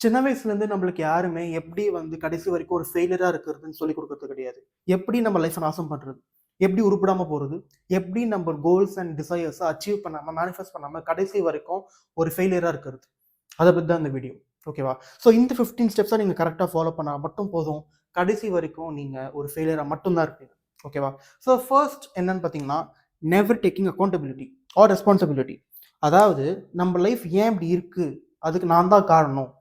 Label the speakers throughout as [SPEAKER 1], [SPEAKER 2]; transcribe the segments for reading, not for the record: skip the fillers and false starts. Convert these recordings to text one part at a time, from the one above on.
[SPEAKER 1] சின்ன வயசுலேருந்து நம்மளுக்கு யாருமே எப்படி வந்து கடைசி வரைக்கும் ஒரு ஃபெயிலியராக இருக்கிறதுன்னு சொல்லி கொடுக்கறது கிடையாது. எப்படி நம்ம லைஃப்பை நாசம் பண்ணுறது, எப்படி உருப்படாமல் போகிறது, எப்படி நம்ம கோல்ஸ் அண்ட் டிசையர்ஸை அச்சீவ் பண்ணாமல் மேனிஃபெஸ்ட் பண்ணாமல் கடைசி வரைக்கும் ஒரு ஃபெயிலியராக இருக்கிறது. அதை பற்றி தான் இந்த வீடியோ. ஓகேவா? ஸோ இந்த 15 ஸ்டெப்ஸை நீங்கள் கரெக்டாக ஃபாலோ பண்ணால் மட்டும் போதும். கடைசி வரைக்கும் நீங்கள் ஒரு ஃபெயிலியராக மட்டும்தான் இருப்பீங்க. ஓகேவா? ஸோ ஃபர்ஸ்ட் என்னன்னு பார்த்தீங்கன்னா, never taking accountability or responsibility. அதாவது நம்ம லைஃப் ஏன் இப்படி இருக்குது, அதுக்கு நான் தான் காரணம்.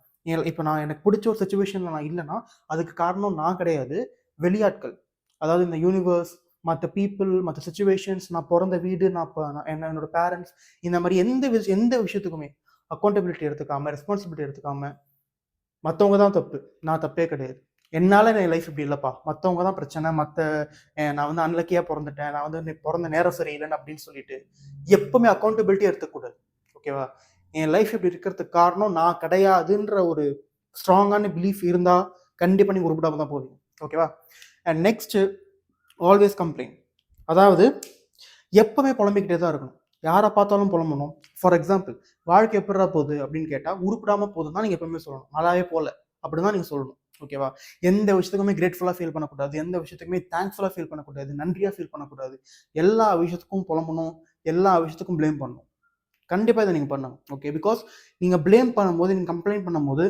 [SPEAKER 1] இப்போ நான் எனக்கு பிடிச்ச ஒரு சுச்சுவேஷனில் நான் இல்லைன்னா அதுக்கு காரணம் நான் கிடையாது, வெளியாட்கள். அதாவது இந்த யூனிவர்ஸ், மற்ற பீப்புள், மற்ற சுச்சுவேஷன்ஸ், நான் பிறந்த வீடு, என்னோட பேரண்ட்ஸ், இந்த மாதிரி எந்த விஷயத்துக்குமே அக்கௌண்டபிலிட்டி எடுத்துக்காம, ரெஸ்பான்சிபிலிட்டி எடுத்துக்காம, மற்றவங்க தான் தப்பு, நான் தப்பே கிடையாது, என்னால் என் லைஃப் இப்படி இல்லைப்பா, மற்றவங்க தான் பிரச்சனை, நான் வந்து அன்லக்கியாக பிறந்துட்டேன், நான் வந்து பிறந்த நேரம் சரியில்லைன்னு அப்படின்னு சொல்லிட்டு எப்பவுமே அக்கௌண்டபிலிட்டி எடுத்துக்கூடாது. ஓகேவா? என் லைஃப் இப்படி இருக்கிறதுக்கு காரணம் நான் கிடையாதுன்ற ஒரு ஸ்ட்ராங்கான பிலீஃப் இருந்தால் கண்டிப்பாக நீங்கள் உருப்படாமல் தான் போவீங்க. ஓகேவா? And next, always complaint. அதாவது எப்பவுமே புலம்பிக்கிட்டே தான் இருக்கணும், யாரை பார்த்தாலும் புலம்பணும். ஃபார் எக்ஸாம்பிள், வாழ்க்கை எப்படா போகுது அப்படின்னு கேட்டால் உருப்படாமல் போகுதுன்னு தான் நீங்கள் எப்பவுமே சொல்லணும். நல்லாவே போகல அப்படின்னு தான் நீங்கள் சொல்லணும். ஓகேவா? எந்த விஷயத்துக்குமே கிரேட்ஃபுல்லாக ஃபீல் பண்ணக்கூடாது, எந்த விஷயத்துக்குமே தேங்க்ஃபுல்லாக ஃபீல் பண்ணக்கூடாது, நன்றியாக ஃபீல் பண்ணக்கூடாது. எல்லா விஷயத்துக்கும் புலம்பணும், எல்லா விஷயத்துக்கும் ப்ளேம் பண்ணணும். கண்டிப்பாக இதை நீங்கள் பண்ணணும். ஓகே? பிகாஸ் நீங்கள் ப்ளேம் பண்ணும்போது, நீங்கள் கம்ப்ளைண்ட் பண்ணும்போது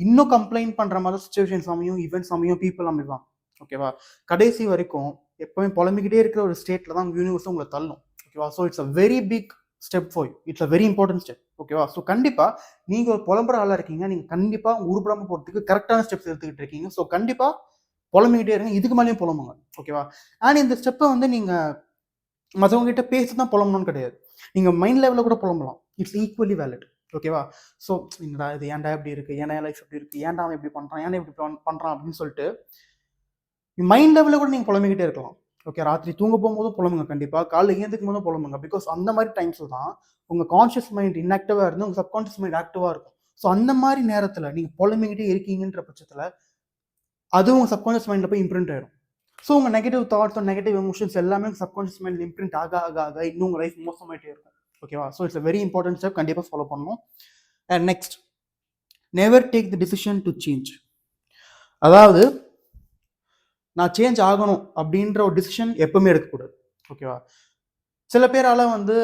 [SPEAKER 1] இன்னும் கம்ப்ளைண்ட் பண்ணுற மாதிரி சுச்சுவேஷன்ஸ் அமையும், ஈவெண்ட்ஸ் அமையும், பீப்புள் அமைவாங்க. ஓகேவா? கடைசி வரைக்கும் எப்பவுமே புலம்பிக்கிட்டே இருக்கிற ஒரு ஸ்டேட்டில் தான் யூனிவர்ஸும் உங்களை தள்ளும். ஓகேவா? So it's a very big step for you, it's a very important step. ஓகேவா? ஸோ கண்டிப்பாக நீங்கள் ஒரு புலம்புற ஆளாக இருக்கீங்க, நீங்கள் கண்டிப்பாக உருப்படாமல் போகிறதுக்கு கரெக்டான ஸ்டெப்ஸ் எடுத்துக்கிட்டு இருக்கீங்க. ஸோ கண்டிப்பாக புலம்பிக்கிட்டே இருங்க, இதுக்கு மேலேயும் புலம்புங்க. ஓகேவா? அண்ட் இந்த ஸ்டெப்பை வந்து நீங்கள் மற்றவங்க கிட்ட பேசி தான் புலம்பணும்னு கிடையாது, நீங்கள் மைண்ட் லெவலில் கூட புலம்பலாம். It's equally valid. ஓகேவா? ஸோ என்னடா இது, ஏன்டா இப்படி இருக்குது, ஏன்டா லைஃப் இப்படி இருக்குது, ஏன்டா அவன் இப்படி பண்ணுறான், ஏன்டா இப்படி பண்ணுறான் அப்படின்னு சொல்லிட்டு மைண்ட் லெவலில் கூட நீங்கள் புலம்பிக்கிட்டே இருக்கலாம். ஓகே? ராத்திரி தூங்க போகும்போதும் புலம்புங்க, கண்டிப்பாக காலையில் ஏந்துக்கும் போதும் புலம்புங்க. பிகாஸ் அந்த மாதிரி டைம்ஸில் தான் உங்கள் கான்ஷியஸ் மைண்ட் இன்ஆக்டிவாக இருந்து உங்கள் சப்கான்ஷியஸ் மைண்ட் ஆக்டிவாக இருக்கும். ஸோ அந்த மாதிரி நேரத்தில் நீங்கள் புலம்பிக்கிட்டே இருக்கீங்கன்ற பட்சத்தில் அதுவும் உங்கள் சப்கான்ஷியஸ் மைண்டில் போய் இம்ப்ரிண்ட் ஆகிடும். ஸோ உங்கள் நெகட்டிவ் தாட்ஸ், நெகட்டிவ் எமோஷன்ஸ் எல்லாமே சப்கான்ஷியஸ் மைண்டில் இம்ப்ரிண்ட் ஆக ஆக ஆக இன்னும் உங்கள் லைஃப் மோசமாயிட்டே இருக்கும். ஓகேவா? So it's a very important step, கண்டிப்பாக ஃபாலோ பண்ணணும். And next, never take the decision to change. அதாவது நான் சேஞ்ச் ஆகணும் அப்படின்ற ஒரு டிசிஷன் எப்பவுமே எடுக்கக்கூடாது. ஓகேவா? சில பேரால் வந்து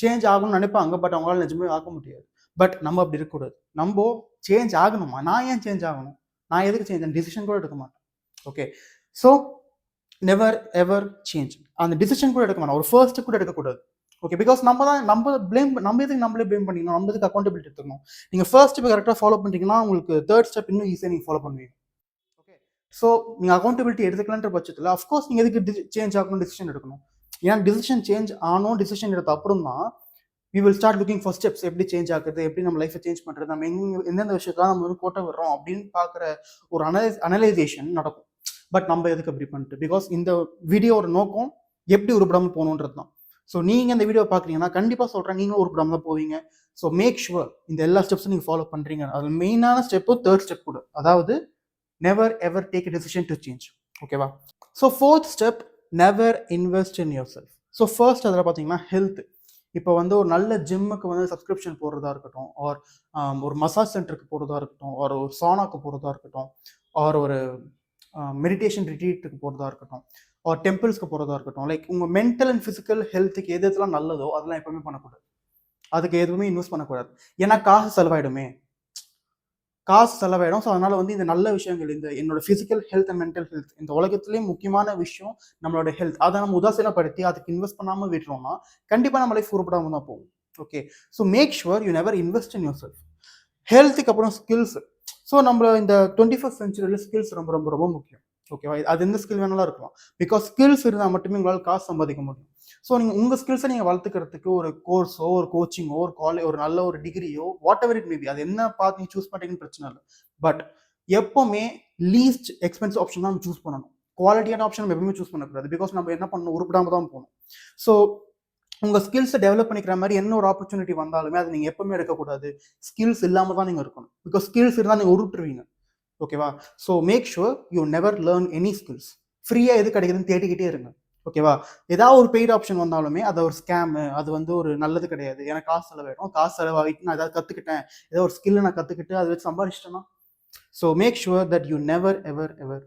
[SPEAKER 1] சேஞ்ச் ஆகணும்னு நினைப்பாங்க, பட் அவங்களால நிஜமே ஆக முடியாது. பட் நம்ம அப்படி இருக்கக்கூடாது. நம்ம சேஞ்ச் ஆகணுமா, நான் ஏன் சேஞ்ச் ஆகணும், நான் எதுக்கு சேஞ்ச், டிசிஷன் கூட எடுக்க மாட்டேன். Okay? So never ever change. அந்த டிசிஷன் கூட எடுக்க மாட்டோம், ஒரு ஃபர்ஸ்ட் கூட எடுக்கக்கூடாது. ஓகே? பிகாஸ் நம்ம எதுக்கு நம்மளே ப்ளேம் பண்ணிக்கணும், நம்ம எதுக்கு அக்கௌண்டபிலிட்டி எடுத்துக்கணும். நீங்கள் ஃபர்ஸ்ட் இப்போ கரெக்டாக ஃபாலோ பண்ணிட்டீங்கன்னா உங்களுக்கு தேர்ட் ஸ்டெப் இன்னும் ஈஸியாக நீங்கள் ஃபாலோ பண்ணுவீங்க. ஓகே? ஸோ நீங்கள் அக்கௌண்டபிலிட்டி எடுத்துக்கலான்ற பட்சத்தில் அஃப்கோர்ஸ் நீங்கள் எதுக்கு சேஞ்ச் ஆகணும், டிசிஷன் எடுக்கணும். ஏன்னா டிசிஷன் சேஞ்ச் ஆனோம், டிசிஷன் எடுத்த அப்புறம் தான் we will start looking for steps. எப்படி சேஞ்ச் ஆகுது, எப்படி நம்ம லைஃப்பை சேஞ்ச் பண்ணுறது, நம்ம எந்தெந்த விஷயத்தான் நம்ம வந்து கோட்டை விடுறோம் அப்படின்னு பார்க்குற ஒரு அனலைசேஷன் நடக்கும். பட் நம்ம எதுக்கு அப்படி பண்ணிட்டு, பிகாஸ் இந்த வீடியோட நோக்கம் எப்படி உருப்படாமல் போகணுன்றது தான். ஸோ நீங்கள் இந்த வீடியோ பார்க்குறீங்கன்னா கண்டிப்பாக சொல்கிறேன், நீங்களும் உருப்படாமல் தான் போவீங்க. ஸோ மேக் ஷுவர் இந்த எல்லா ஸ்டெப்ஸும் நீங்கள் ஃபாலோ பண்ணுறீங்க. அது மெயினான ஸ்டெப்பு தேர்ட் ஸ்டெப் கூட, அதாவது never ever take a decision to change. ஓகேவா? So fourth step, never invest in yourself. So first அதில் பார்த்தீங்கன்னா ஹெல்த். இப்போ வந்து ஒரு நல்ல ஜிம்முக்கு வந்து சப்ஸ்கிரிப்ஷன் போடுறதா இருக்கட்டும், ஆர் ஒரு மசாஜ் சென்டருக்கு போகிறதா இருக்கட்டும், ஒரு சானாக்கு போகிறதா இருக்கட்டும், ஆர் ஒரு மெடிடேஷன் ரிட்ரீட்டுக்கு போகிறதா இருக்கட்டும், ஆர் டெம்பிள்ஸ்க்கு போகிறதா இருக்கட்டும், லைக் உங்கள் மென்டல் அண்ட் ஃபிசிக்கல் ஹெல்த்துக்கு எது எதுலாம் நல்லதோ அதெல்லாம் எப்பவுமே பண்ணக்கூடாது. அதுக்கு எதுவுமே இன்வெஸ்ட் பண்ணக்கூடாது. ஏன்னா காசு செலவாயிடும். ஸோ அதனால் வந்து இந்த நல்ல விஷயங்கள், இந்த என்னோட physical health and mental health, இந்த உலகத்துலேயே முக்கியமான விஷயம் நம்மளோட ஹெல்த், அதை நம்ம உதாசீனப்படுத்தி அதுக்கு இன்வெஸ்ட் பண்ணாமல் விட்டுறோம்னா கண்டிப்பாக நம்ம லைஃப் உருப்படாமல் தான் போகும். Okay? So make sure you never invest in yourself. ஹெல்த்துக்கு அப்புறம் ஸ்கில்ஸ். ஸோ நம்ம இந்த 21st சென்ச்சுரியில் ஸ்கில்ஸ் ரொம்ப ரொம்ப ரொம்ப முக்கியம். ஓகேவா? அது எந்த ஸ்கில் வேணாலும் இருக்கலாம். பிகாஸ் ஸ்கில்ஸ் இருந்தால் மட்டுமே உங்களால் காசு சம்பாதிக்க முடியும். ஸோ நீங்கள் உங்கள் ஸ்கில்ஸை நீங்கள் வளர்த்துக்கிறதுக்கு ஒரு கோர்ஸோ, ஒரு கோச்சிங்கோ, ஒரு நல்ல ஒரு டிகிரியோ, வாட் எவர் இட் மேபி, அது என்ன பார்த்து நீங்கள் சூஸ் பண்ணிட்டீங்கன்னு பிரச்சனை இல்லை. பட் எப்போவுமே லீஸ்ட் எக்ஸ்பென்சிவ் ஆப்ஷன் தான் நம்ம சூஸ் பண்ணணும். குவாலிட்டியான ஆப்ஷன் நம்ம எப்பவுமே சூஸ் பண்ணக்கூடாது. பிகாஸ் நம்ம என்ன பண்ணணும், உருப்படாமல் தான் போகணும். ஸோ உங்கள் ஸ்கில்ஸை டெவலப் பண்ணிக்கிற மாதிரி என்ன ஒரு ஆப்பர்ச்சுனிட்டி வந்தாலுமே அது நீங்கள் எப்பவுமே எடுக்கக்கூடாது. ஸ்கில்ஸ் இல்லாமல் தான் நீங்கள் இருக்கணும். பிகாஸ் ஸ்கில்ஸ் இருந்தால் நீங்கள் உருட்டுருவீங்க. ஓகேவா? So make sure you never learn any skills. ஃப்ரீயாக எது கிடைக்குதுன்னு தேடிக்கிட்டே இருங்க. ஓகேவா? ஏதாவது ஒரு பெய்ட் ஆப்ஷன் வந்தாலுமே அது ஒரு ஸ்கேமு, அது வந்து ஒரு நல்லது கிடையாது. எனக்கு காசு செலவாயிடும். காசு செலவாகிட்டு நான் ஏதாவது கத்துக்கிட்டேன், ஏதோ ஒரு ஸ்கில்ல நான் கத்துக்கிட்டு அதை வச்சு சம்பாதிச்சிட்டேன்னா, so make sure that you never ever ever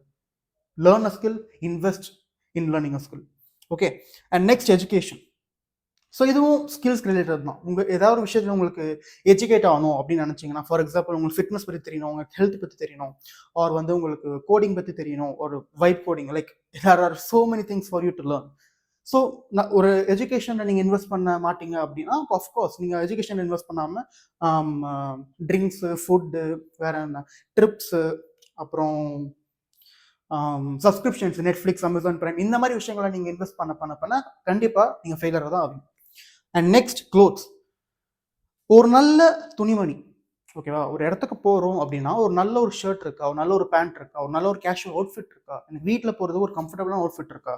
[SPEAKER 1] learn a skill, invest in learning a skill. Okay. And next education. So இதுவும் ஸ்கில்ஸ் ரிலேட்டட் தான். ஏதாவது ஒரு விஷயத்தில் உங்களுக்கு எஜுகேட் ஆகணும் அப்படின்னு நினச்சிங்கன்னா, ஃபார் எக்ஸாம்பிள் உங்களுக்கு ஃபிட்னஸ் பற்றி தெரியணும், உங்களுக்கு ஹெல்த் பற்றி தெரியணும், ஆர் வந்து உங்களுக்கு கோடிங் பற்றி தெரியணும், ஒரு vibe coding, like there are so many things for you to learn. So ஒரு எஜுகேஷனில் நீங்கள் இன்வெஸ்ட் பண்ண மாட்டீங்க அப்படின்னா, அஃப்கோர்ஸ் நீங்கள் எஜுகேஷன் இன்வெஸ்ட் பண்ணாமல் ட்ரிங்க்ஸு, ஃபுட்டு, வேற என்ன ட்ரிப்ஸு, அப்புறம் சப்ஸ்கிரிப்ஷன்ஸ், நெட்ஃப்ளிக்ஸ், அமேசான் பிரைம், இந்த மாதிரி விஷயங்களை நீங்கள் இன்வெஸ்ட் பண்ண கண்டிப்பாக நீங்கள் ஃபெயிலராக தான் ஆகும். And next clothes. ஒரு நல்ல துணிமணி, ஓகேவா? ஒரு இடத்துக்கு போகிறோம் அப்படின்னா ஒரு நல்ல ஒரு ஷர்ட் இருக்கா, ஒரு நல்ல ஒரு பேண்ட் இருக்கா, ஒரு நல்ல ஒரு கேஷுவல் அவுட்ஃபிட் இருக்கா, எனக்கு வீட்டில் போகிறது ஒரு கம்ஃபர்டபுளான அவுட்ஃபிட் இருக்கா,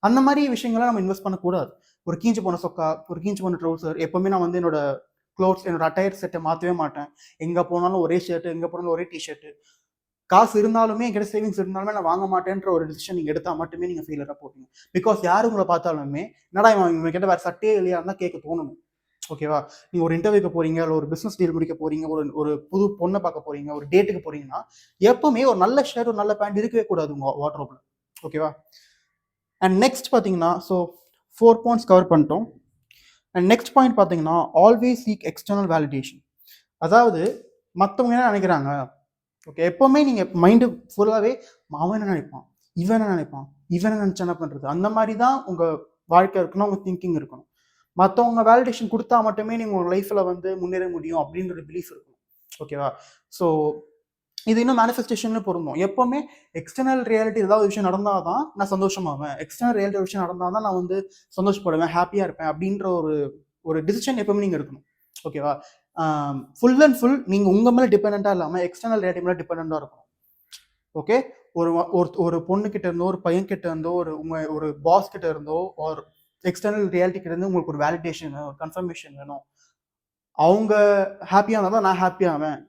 [SPEAKER 1] அந்த மாதிரி விஷயங்களை நம்ம இன்வெஸ்ட் பண்ணக்கூடாது. ஒரு கீஞ்சு போன சொக்கா, ஒரு கீஞ்சு போன ட்ரௌசர், எப்போவுமே நான் வந்து என்னோட க்ளோத்ஸ், என்னோட அட்டையர் செட்டை மாற்றவே மாட்டேன். எங்கே போனாலும் ஒரே ஷர்ட்டு, எங்கே போனாலும் ஒரே டிஷர்ட்டு. காசு இருந்தாலுமே, என்கிட்ட சேவிங்ஸ் இருந்தாலுமே நான் வாங்க மாட்டேன்ற ஒரு டிசிஷன் நீங்கள் எடுத்தால் மட்டுமே நீங்கள் ஃபெயிலராக போட்டீங்க. பிகாஸ் யார் உங்களை பார்த்தாலுமே என்னடா இவங்க கிட்ட வேறு சட்டையே இல்லையா இருந்தால் கேட்க தோணணும். ஓகேவா? நீங்கள் ஒரு இன்டர்வியூக்கு போகிறீங்க, இல்லை ஒரு பிஸ்னஸ் டீல் முடிக்க போகிறீங்க, ஒரு புது பொண்ணை பார்க்க போகிறீங்க, ஒரு டேட்டுக்கு போகிறீங்கன்னா எப்போவுமே ஒரு நல்ல ஷர்ட், ஒரு நல்ல பேண்ட் இருக்கவே கூடாது உங்கள் வார்ட்ரோப்பில். ஓகேவா? அண்ட் நெக்ஸ்ட் பார்த்தீங்கன்னா, ஸோ 4 பாயிண்ட்ஸ் கவர் பண்ணிட்டோம். அண்ட் நெக்ஸ்ட் பாயிண்ட் பார்த்தீங்கன்னா, ஆல்வேஸ் சீக் எக்ஸ்டர்னல் வேலிடேஷன். அதாவது மற்றவங்க என்ன நினைக்கிறாங்க, ஓகே, எப்போவுமே நீங்கள் மைண்டு ஃபுல்லாகவே அவன் என்ன நினைப்பான், இவன் என்ன நினைப்பான், இவன் என்ன நினச்சா என்ன பண்ணுறது, அந்த மாதிரி தான் உங்கள் வாழ்க்கை இருக்கணும், உங்கள் திங்கிங் இருக்கணும். மற்றவங்க வேலிடேஷன் கொடுத்தா மட்டுமே நீங்கள் உங்கள் லைஃப்பில் வந்து முன்னேற முடியும் அப்படின்ற பிலீஃப் இருக்கணும். ஓகேவா? ஸோ இது இன்னும் மேனிஃபெஸ்டேஷன்ல பொருந்தும். எப்போவுமே எக்ஸ்டர்னல் ரியாலிட்டி ஏதாவது விஷயம் நடந்தால் தான் நான் சந்தோஷமாவேன், எக்ஸ்டர்னல் ரியாலிட்டி விஷயம் நடந்தால் தான் நான் வந்து சந்தோஷப்படுவேன், ஹாப்பியாக இருப்பேன் அப்படின்ற ஒரு டிசிஷன் எப்பவுமே நீங்கள் எடுக்கணும். ஓகேவா? ஃபுல் அண்ட் ஃபுல் நீங்கள் உங்கள் மேலே டிபெண்ட்டாக இல்லாமல் எக்ஸ்டர்னல் ரியாலிட்டி மேலே டிபெண்ட்டாக இருக்கணும். ஓகே. ஒரு ஒரு பொண்ணுக்கிட்ட இருந்தோ, ஒரு பையன் கிட்ட இருந்தோ, ஒரு பாஸ் கிட்ட இருந்தோ, ஒரு எக்ஸ்டர்னல் ரியாலிட்டி கிட்ட இருந்து உங்களுக்கு ஒரு வேலிடேஷன், ஒரு கன்ஃபர்மேஷன் வேணும். அவங்க ஹாப்பியாக இருந்தால் தான் நான் ஹாப்பியாக ஆவேன்,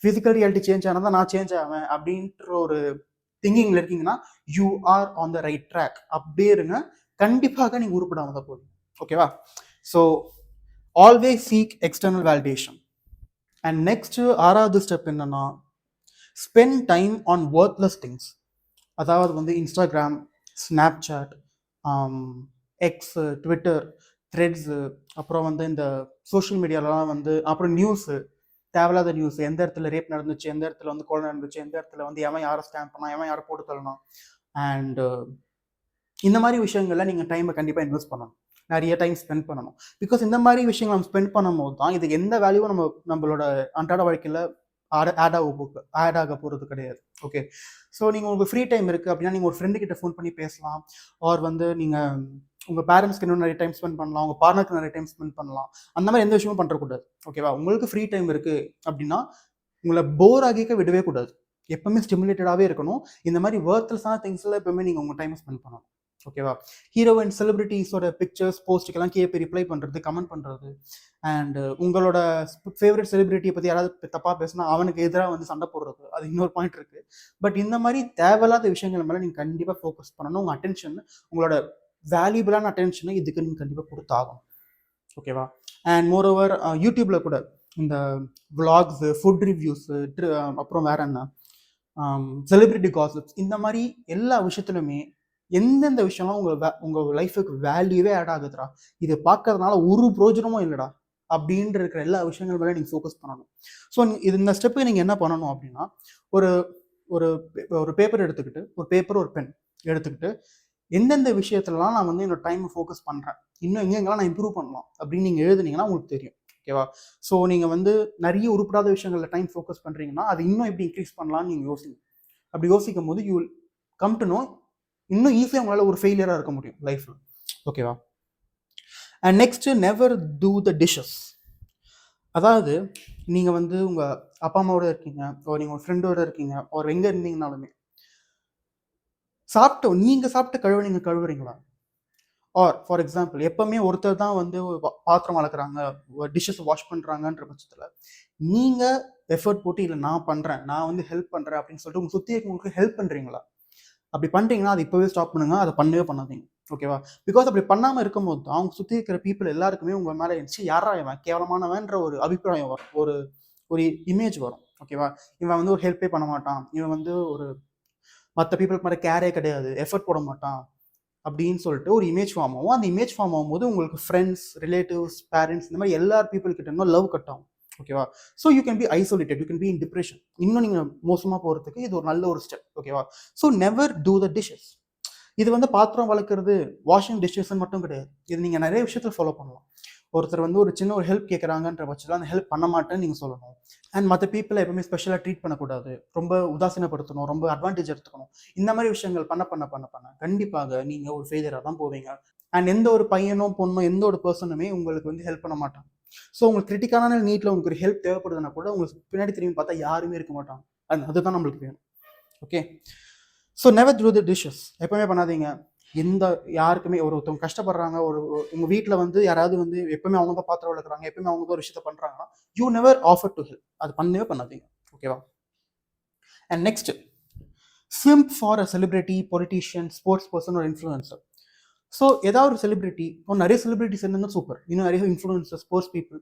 [SPEAKER 1] ஃபிசிக்கல் ரியாலிட்டி சேஞ்ச் ஆனால் தான் நான் சேஞ்ச் ஆவேன் அப்படின்ற ஒரு திங்கிங்ல இருக்கீங்கன்னா you are on the right track. அப்படியே இருங்க, கண்டிப்பாக நீங்கள் உருப்படாம தான் போவீங்க. ஓகேவா? So always seek external validation. And next 6வது ஸ்டெப் என்னன்னா, spend time on worthless things. அதாவது வந்து Instagram, Snapchat, X, Twitter, Threads, அப்புறம் வந்து இந்த சோஷியல் மீடியாலலாம் வந்து, அப்புறம் நியூஸு, தேவையில்லாத நியூஸ், எந்த இடத்துல ரேப் நடந்துச்சு, எந்த இடத்துல வந்து கொலை நடந்துச்சு, எந்த இடத்துல வந்து எவன் யாரை ஸ்கேம் பண்ணா, எவன் யாரை போட்டு தள்ளணும், அண்ட் இந்த மாதிரி விஷயங்கள்ல நீங்கள் டைமை கண்டிப்பாக இன்வெஸ்ட் பண்ணணும், நிறைய டைம் ஸ்பெண்ட் பண்ணணும். பிகாஸ் இந்த மாதிரி விஷயங்கள் நம்ம ஸ்பெண்ட் பண்ணும்போது தான் இது எந்த வேல்யூவும் நம்மளோட அன்றாட வாழ்க்கையில் ஆட் ஆக போகிறது கிடையாது. ஓகே. ஸோ நீங்கள் உங்களுக்கு ஃப்ரீ டைம் இருக்குது அப்படின்னா நீங்கள் ஒரு ஃப்ரெண்டு கிட்ட ஃபோன் பண்ணி பேசலாம், ஆர் வந்து நீங்கள் உங்கள் பேரண்ட்ஸ்க்கு இன்னும் நிறைய டைம் ஸ்பெண்ட் பண்ணலாம், உங்கள் பார்ட்னருக்கு நிறைய டைம் ஸ்பெண்ட் பண்ணலாம். அந்த மாதிரி எந்த விஷயமும் பண்ணுறக்கூடாது. ஓகேவா? உங்களுக்கு ஃப்ரீ டைம் இருக்குது அப்படின்னா உங்களை போர் ஆகிக்க விடவே கூடாது. எப்பவுமே ஸ்டிமுலேட்டடாகவே இருக்கணும். இந்த மாதிரி ஒர்த்லெஸ்ஸான திங்ஸில் எப்பவுமே நீங்கள் உங்கள் டைம் ஸ்பெண்ட் பண்ணணும். ஓகேவா? ஹீரோ அண்ட் செலிபிரிட்டிஸோட பிக்சர்ஸ், போஸ்ட்டுக்கெல்லாம் கேட்பு ரிப்ளை பண்ணுறது, கமெண்ட் பண்ணுறது, அண்ட் உங்களோட ஃபேவரட் செலிபிரிட்டியை பற்றி யாராவது தப்பாக பேசினா அவனுக்கு எதிராக வந்து சண்டை போடுறது, அது இன்னொரு பாயிண்ட் இருக்குது. பட் இந்த மாதிரி தேவையில்லாத விஷயங்கள் மேலே நீங்கள் கண்டிப்பாக ஃபோக்கஸ் பண்ணணும். உங்கள் அட்டென்ஷன், உங்களோட வேல்யூபிளான அட்டென்ஷனை இதுக்கு நீங்கள் கண்டிப்பாக கொடுத்தாகும். ஓகேவா? அண்ட் மோர் ஓவர் யூடியூப்பில் கூட இந்த விளாக்ஸு, ஃபுட் ரிவ்யூஸு, அப்புறம் வேற என்ன செலிபிரிட்டி காசிப்ஸ், இந்த மாதிரி எல்லா விஷயத்துலையுமே எந்தெந்த விஷயம்லாம் உங்கள் லைஃபுக்கு வேல்யூவே ஆட் ஆகுதுடா, இதை பார்க்கறதுனால ஒரு பிரோஜனமும் இல்லைடா அப்படின்ற இருக்கிற எல்லா விஷயங்கள் மேலே நீங்கள் ஃபோக்கஸ் பண்ணணும். ஸோ இந்த ஸ்டெப்புக்கு நீங்கள் என்ன பண்ணணும் அப்படின்னா, ஒரு ஒரு பேப்பர் எடுத்துக்கிட்டு, ஒரு பேப்பர், ஒரு பென் எடுத்துக்கிட்டு, எந்தெந்த விஷயத்துலலாம் நான் வந்து என்னோட டைமை ஃபோக்கஸ் பண்ணுறேன், இன்னும் எங்கெங்கெல்லாம் நான் இம்ப்ரூவ் பண்ணலாம் அப்படின்னு நீங்கள் எழுதுனீங்கன்னா உங்களுக்கு தெரியும். ஓகேவா? ஸோ நீங்கள் வந்து நிறைய உருப்படாத விஷயங்களில் டைம் ஃபோக்கஸ் பண்ணுறீங்கன்னா அது இன்னும் எப்படி இன்க்ரீஸ் பண்ணலாம்னு நீங்கள் யோசிங்க. அப்படி யோசிக்கும் போது you will come to know இன்னும் ஈஸியாக உங்களால் ஒரு ஃபெயிலியராக இருக்க முடியும் லைஃப்பில். ஓகேவா? And next, never do the dishes. அதாவது நீங்கள் வந்து உங்கள் அப்பா அம்மாவோட இருக்கீங்க, ஒரு நீங்கள் ஒரு ஃப்ரெண்டோட இருக்கீங்க, ஒரு எங்கே இருந்தீங்கனாலுமே நீங்கள் சாப்பிட்ட கழுவை நீங்கள் கழுவுறீங்களா? ஆர் ஃபார் எக்ஸாம்பிள், எப்பவுமே ஒருத்தர் தான் வந்து பாத்திரம் வளர்க்குறாங்க, டிஷ்ஷஸ் வாஷ் பண்ணுறாங்கன்ற பட்சத்தில் நீங்கள் எஃபர்ட் போட்டு இல்லை நான் பண்ணுறேன், நான் வந்து ஹெல்ப் பண்ணுறேன் அப்படின்னு சொல்லிட்டு உங்கள் சுற்றி உங்களுக்கு ஹெல்ப் பண்ணுறீங்களா? அப்படி பண்ணுறீங்கன்னா அது இப்போவே ஸ்டாப் பண்ணுங்க, அதை பண்ணவே பண்ணாதீங்க. ஓகேவா? பிகாஸ் அப்படி பண்ணாமல் இருக்கும்போது தான் அவங்க சுற்றி இருக்கிற பீப்புள் எல்லாருக்குமே உங்கள் மேலே இருந்துச்சு யாரா இவன் கேவலமானவன்ற ஒரு அபிப்பிராயம் வரும், ஒரு ஒரு இமேஜ் வரும். ஓகேவா? இவன் வந்து ஒரு ஹெல்ப்பே பண்ண மாட்டான், இவன் வந்து ஒரு மற்ற பீப்புளுக்கு மேலே கேரே கிடையாது, எஃபர்ட் போட மாட்டான் அப்படின்னு சொல்லிட்டு ஒரு இமேஜ் ஃபார்ம் ஆகும். அந்த இமேஜ் ஃபார்ம் ஆகும்போது உங்களுக்கு ஃப்ரெண்ட்ஸ், ரிலேட்டிவ்ஸ், பேரண்ட்ஸ் இந்த மாதிரி எல்லா பீப்புள் கிட்ட இருந்தும் லவ் கட் ஆகும். ஓகேவா? So you can be isolated, you can be in depression. இன்னும் நீங்கள் மோசமாக போகிறதுக்கு இது ஒரு நல்ல ஒரு ஸ்டெப். ஓகேவா? So never do the dishes. இது வந்து பாத்திரம் வளர்க்குறது, வாஷிங் டிஷ்ஷஸ் மட்டும் கிடையாது. இது நீங்கள் நிறைய விஷயத்தில் ஃபாலோ பண்ணலாம். ஒருத்தர் வந்து ஒரு சின்ன ஒரு ஹெல்ப் கேட்குறாங்கன்ற பட்சத்தில் அந்த ஹெல்ப் பண்ண மாட்டேன்னு நீங்கள் சொல்லணும். அண்ட் மற்ற பீப்புளை எப்பவுமே ஸ்பெஷலாக ட்ரீட் பண்ணக்கூடாது, ரொம்ப உதாசீனப்படுத்தணும், ரொம்ப அட்வான்டேஜ் எடுத்துக்கணும். இந்த மாதிரி விஷயங்கள் பண்ண பண்ண பண்ண பண்ண கண்டிப்பாக நீங்கள் ஒரு ஃபெயிலியராக தான் போவீங்க. அண்ட் எந்த ஒரு பையனோ பொண்ணோ எந்த ஒரு பர்சனுமே உங்களுக்கு வந்து ஹெல்ப் பண்ண மாட்டாங்க. ஸோ உங்களுக்கு கிரிட்டிக்கலான நீட்டில் உங்களுக்கு ஒரு ஹெல்ப் தேவைப்படுதுன்னா கூட உங்களுக்கு பின்னாடி திரும்பி பார்த்தா யாருமே இருக்க மாட்டாங்க. அதுதான் நம்மளுக்கு வேணும். ஓகே, ஸோ நெவர் டூ தி டிஷ்ஷஸ். எப்பவுமே பண்ணாதீங்க. எந்த யாருக்குமே ஒருத்தவங்க கஷ்டப்படுறாங்க, ஒரு உங்கள் வீட்டில் வந்து யாராவது வந்து எப்பவுமே அவங்க தான் பாத்திரம் வளர்க்குறாங்க, எப்பவுமே அவங்க தான் ஒரு விஷயத்த பண்ணுறாங்கன்னா you never offer to help. அது பண்ணவே பண்ணாதீங்க. ஓகேவா? And next, chimp for a celebrity, politician, sports person ஒரு இன்ஃப்ளூயன்சர். ஸோ ஏதாவது ஒரு செலிபிரிட்டி, இப்போ நிறைய செலிபிரிட்டிஸ் இருந்தால் சூப்பர், இன்னும் நிறைய இன்ஃப்ளூயன்சர், ஸ்போர்ட்ஸ் பீப்புள்.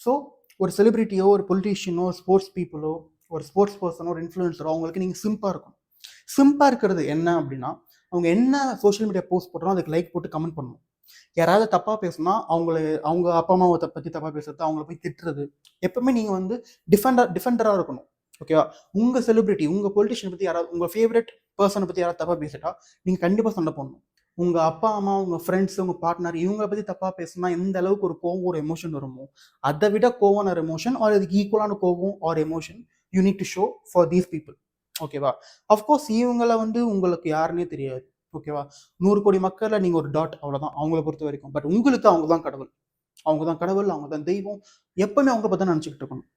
[SPEAKER 1] ஸோ ஒரு செலிபிரிட்டியோ, ஒரு பொலிட்டீஷியனோ, ஸ்போர்ட்ஸ் பீப்புளோ, ஒரு ஸ்போர்ட்ஸ் பர்சனோ, ஒரு இன்ஃப்ளூயன்சரோ அவங்களுக்கு நீங்கள் சிம்பாக இருக்கணும். சிம்பாக இருக்கிறது என்ன அப்படின்னா, அவங்க என்ன சோஷியல் மீடியா போஸ்ட் போடுறோம் அதுக்கு லைக் போட்டு கமெண்ட் பண்ணணும். யாராவது தப்பாக பேசுனா அவங்க அப்பா அம்மாவை பற்றி தப்பாக பேசுறது, அவங்கள போய் திட்டுறது, எப்பவுமே நீங்கள் வந்து டிஃபெண்டராக இருக்கணும். ஓகேவா? உங்கள் செலிபிரிட்டி, உங்கள் பொலிட்டிஷியனை பற்றி யாராவது, உங்கள் ஃபேவரட் பர்சனை பற்றி யாராவது தப்பாக பேசிட்டா நீங்கள் கண்டிப்பாக சண்டை போடணும். உங்கள் அப்பா அம்மா, உங்கள் ஃப்ரெண்ட்ஸ், உங்கள் பார்ட்னர் இவங்களை பற்றி தப்பாக பேசுனா எந்த அளவுக்கு ஒரு கோவம், ஒரு எமோஷன் வருமோ அதை விட கோவம் ஒரு எமோஷன், ஆர் அதுக்கு ஈக்குவலான கோவம் or emotion you need to show for these people. ஓகேவா? அஃப்கோர்ஸ் இவங்களை வந்து உங்களுக்கு யாருன்னே தெரியாது. ஓகேவா? 100 கோடி மக்கள்ல நீங்கள் ஒரு டாட், அவ்வளோதான் அவங்கள பொறுத்த வரைக்கும். பட் உங்களுக்கு அவங்க தான் கடவுள், அவங்க தான் கடவுள், அவங்க தான் தெய்வம். எப்பவுமே அவங்க பற்றி நினச்சிக்கிட்டு இருக்கணும்.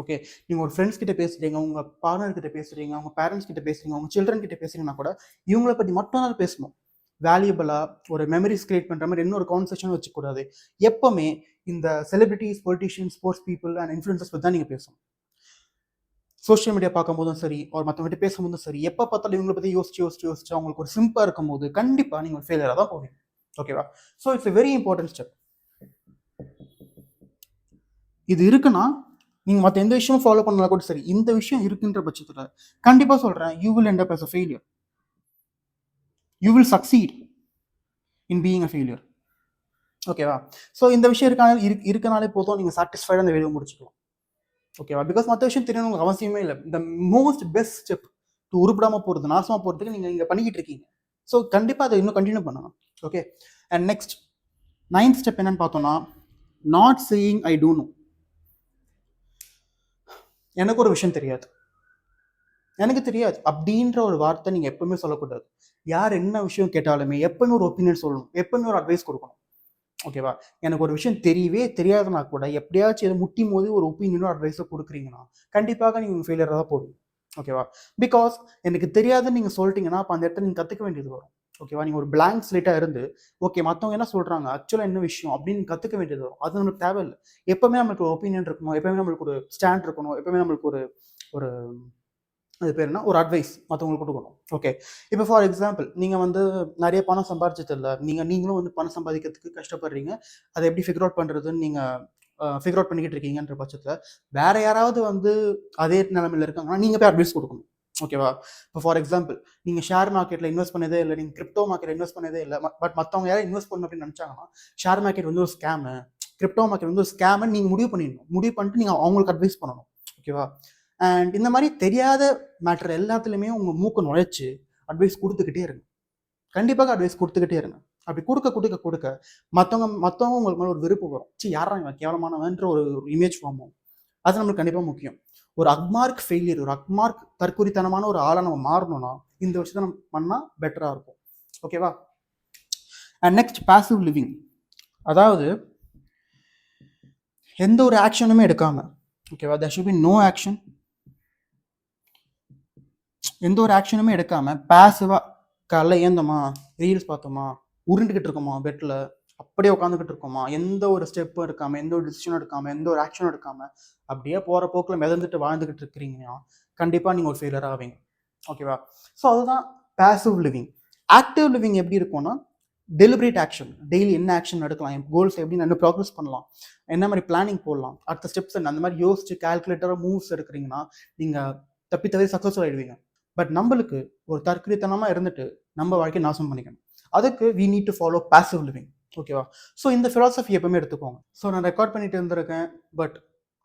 [SPEAKER 1] ஓகே, நீங்கள் ஒரு ஃப்ரெண்ட்ஸ் கிட்ட பேசுறீங்க, உங்கள் பார்ட்னர் கிட்ட பேசுறீங்க, உங்கள் பேரண்ட்ஸ் கிட்ட பேசுறீங்க, உங்கள் சில்ட்ரன் கிட்ட பேசுறீங்கன்னா கூட இவங்களை பற்றி மட்டும் தான் பேசணும். வேல்யூபிளாக ஒரு மெமரிஸ் கிரியேட் பண்ணுற மாதிரி இன்னொரு கான்வர்சேஷன் வச்சுக்கூடாது. எப்பவுமே இந்த celebrities, politicians, sports people and influencers பற்றி தான் நீங்கள் பேசணும். சோஷியல் மீடியா பார்க்கும்போதும் சரி, ஒரு மற்றவங்கிட்ட பேசும்போதும் சரி, எப்போ பார்த்தாலும் இவங்களை பற்றி யோசிச்சு அவங்களுக்கு ஒரு சிம்பிளாக இருக்கும்போது கண்டிப்பாக நீங்கள் ஒரு ஃபெயிலியராக தான் போவீங்க. ஓகேவா? So it's a very important step. இது இருக்குன்னா நீங்கள் மற்ற எந்த விஷயமும் ஃபாலோ பண்ணலாம் கூட சரி, இந்த விஷயம் இருக்குன்ற பட்சத்தில் கண்டிப்பாக சொல்கிறேன், you will end up as a failure. You will succeed in being a failure. ஓகேவா? ஸோ இந்த விஷயம் இருக்கனாலே போதும், நீங்கள் சாட்டிஸ்ஃபைடாக அந்த வீடியோ முடிச்சுக்கலாம். ஓகேவா? பிகாஸ் மற்ற விஷயம் தெரியணும் உங்களுக்கு அவசியமே இல்லை. இந்த மோஸ்ட் பெஸ்ட் ஸ்டெப் டு உருப்படாமல் போகிறது, நாசமாக போகிறதுக்கு நீங்கள் இங்கே பண்ணிக்கிட்டு இருக்கீங்க. ஸோ கண்டிப்பாக அதை இன்னும் கண்டினியூ பண்ணணும். Okay, and next 9th step என்னன்னு பார்த்தோம்னா, not saying I don't know. எனக்கு ஒரு விஷயம் தெரியாது, எனக்கு தெரியாது அப்படின்ற ஒரு வார்த்தை நீங்கள் எப்பவுமே சொல்லக்கூடாது. யார் என்ன விஷயம் கேட்டாலுமே எப்பவுமே ஒரு ஒப்பீனியன் சொல்லணும், எப்பவுமே ஒரு அட்வைஸ் கொடுக்கணும். ஓகேவா? எனக்கு ஒரு விஷயம் தெரியவே தெரியாதுன்னா கூட எப்படியாச்சும் எது முட்டி மோதி ஒரு ஒப்பீனியனோ அட்வைஸோ கொடுக்குறீங்கன்னா கண்டிப்பாக நீங்கள் ஃபெயிலியராக தான் போவீங்க. ஓகேவா? பிகாஸ் எனக்கு தெரியாதுன்னு நீங்கள் சொல்லிட்டீங்கன்னா அப்போ அந்த இடத்துல நீங்கள் கற்றுக்க வேண்டியது வரும். ஓகேவா? நீங்கள் ஒரு பிளாங்க் ஸ்லேட்டாக இருந்து ஓகே மற்றவங்க என்ன சொல்கிறாங்க, ஆக்சுவலாக என்ன விஷயம் அப்படின்னு கற்றுக்க வேண்டியது வரும். அது நம்மளுக்கு தேவையில்லை. எப்பவுமே நம்மளுக்கு ஒரு ஒப்பீனியன் இருக்கணும், எப்பவுமே நம்மளுக்கு ஒரு ஸ்டாண்ட் இருக்கணும், எப்பவுமே நம்மளுக்கு ஒரு ஒரு அது பேர் என்ன, ஒரு அட்வைஸ் மற்றவங்களுக்கு கொடுக்கணும். ஓகே, இப்போ ஃபார் எக்ஸாம்பிள் நீங்கள் வந்து நிறைய பணம் சம்பாதிச்சதில்ல, நீங்களும் வந்து பணம் சம்பாதிக்கிறதுக்கு கஷ்டப்படுறீங்க, அதை எப்படி ஃபிகர் அவுட் பண்ணுறதுன்னு நீங்கள் ஃபிகர் அவுட் பண்ணிக்கிட்டு இருக்கீங்கன்ற பட்சத்தில் வேற யாராவது வந்து அதே நிலைமையில் இருக்காங்கன்னா நீங்கள் போய் அட்வைஸ் கொடுக்கணும். ஓகேவா? இப்போ ஃபார் எக்ஸாம்பிள் நீங்கள் ஷேர் மார்க்கெட்டில் இன்வெஸ்ட் பண்ணதே இல்லை, நீங்கள் கிரிப்டோ மார்க்கெட்டில் இன்வெஸ்ட் பண்ணதே இல்லை, பட் மற்றவங்க யாரும் இன்வெஸ்ட் பண்ணணும் அப்படின்னு நினச்சாங்கன்னா ஷேர் மார்க்கெட் வந்து ஒரு ஸ்கேமு, கிரிப்டோ மார்க்கெட் வந்து ஒரு ஸ்கேம்னு நீங்கள் முடிவு பண்ணிட்டு நீங்கள் அவங்களுக்கு அட்வைஸ் பண்ணணும். ஓகேவா? அண்ட் இந்த மாதிரி தெரியாத மேட்டர் எல்லாத்துலேயுமே உங்கள் மூக்கு நுழைச்சி அட்வைஸ் கொடுத்துக்கிட்டே இருங்க. கண்டிப்பாக அட்வைஸ் கொடுத்துக்கிட்டே இருங்க. அப்படி கொடுக்க மற்றவங்க உங்களுக்கு மேலே ஒரு விருப்பம் வரும். யாரா இவன் கேவலமானவன்ற ஒரு இமேஜ் ஃபார்ம் ஆகும். அது நம்மளுக்கு கண்டிப்பாக முக்கியம். ஒரு அக்மார்க் ஃபெயிலியர், ஒரு அக்மார்க் தற்குறித்தனமான ஒரு ஆளை நம்ம மாறணும்னா இந்த விஷயத்தை நம்ம பண்ணால் பெட்டராக இருக்கும். ஓகேவா? And next passive living. அதாவது எந்த ஒரு ஆக்ஷனுமே எடுக்காம, ஓகேவா, there should be no action. எந்த ஒரு ஆக்ஷனுமே எடுக்காம பாசிவாக காலைல ஏந்தோமா, ரீல்ஸ் பார்த்தோமா, உருண்டுக்கிட்டு இருக்கோமா, பெட்டில் அப்படியே உட்காந்துக்கிட்டு இருக்கோமா, எந்த ஒரு ஸ்டெப்பும் எடுக்காம, எந்த ஒரு டிசிஷனும் எடுக்காம, எந்த ஒரு ஆக்ஷனும் எடுக்காம அப்படியே போகிற போக்கில் மிதந்துட்டு வாழ்ந்துக்கிட்டு இருக்கிறீங்கன்னா கண்டிப்பாக நீங்கள் ஒரு ஃபெயிலியர் ஆவீங்க. ஓகேவா? ஸோ அதுதான் பாசிவ் லிவிங். ஆக்டிவ் லிவிங் எப்படி இருக்கும்னா, டெலிபரேட் ஆக்ஷன், டெய்லி என்ன ஆக்ஷன் எடுக்கலாம், என் கோல்ஸ் எப்படி நான் ப்ராக்ரஸ் பண்ணலாம், என்ன மாதிரி பிளானிங் போடலாம், அடுத்த ஸ்டெப்ஸ் என்ன, அந்த மாதிரி யோசிச்சு கால்குலேட்டராக மூவ்ஸ் எடுக்கிறீங்கன்னா நீங்கள் தப்பி சக்ஸஸ்ஃபுல் ஆகிடுவீங்க. பட் நம்மளுக்கு ஒரு தற்கொலைத்தனமாக இருந்துட்டு நம்ம வாழ்க்கையை நாசம் பண்ணிக்கணும். அதுக்கு we need to follow passive living. ஓகேவா? ஸோ இந்த ஃபிலாசபி எப்பவுமே எடுத்துக்கோங்க. ஸோ நான் ரெக்கார்ட் பண்ணிட்டு இருந்திருக்கேன், பட்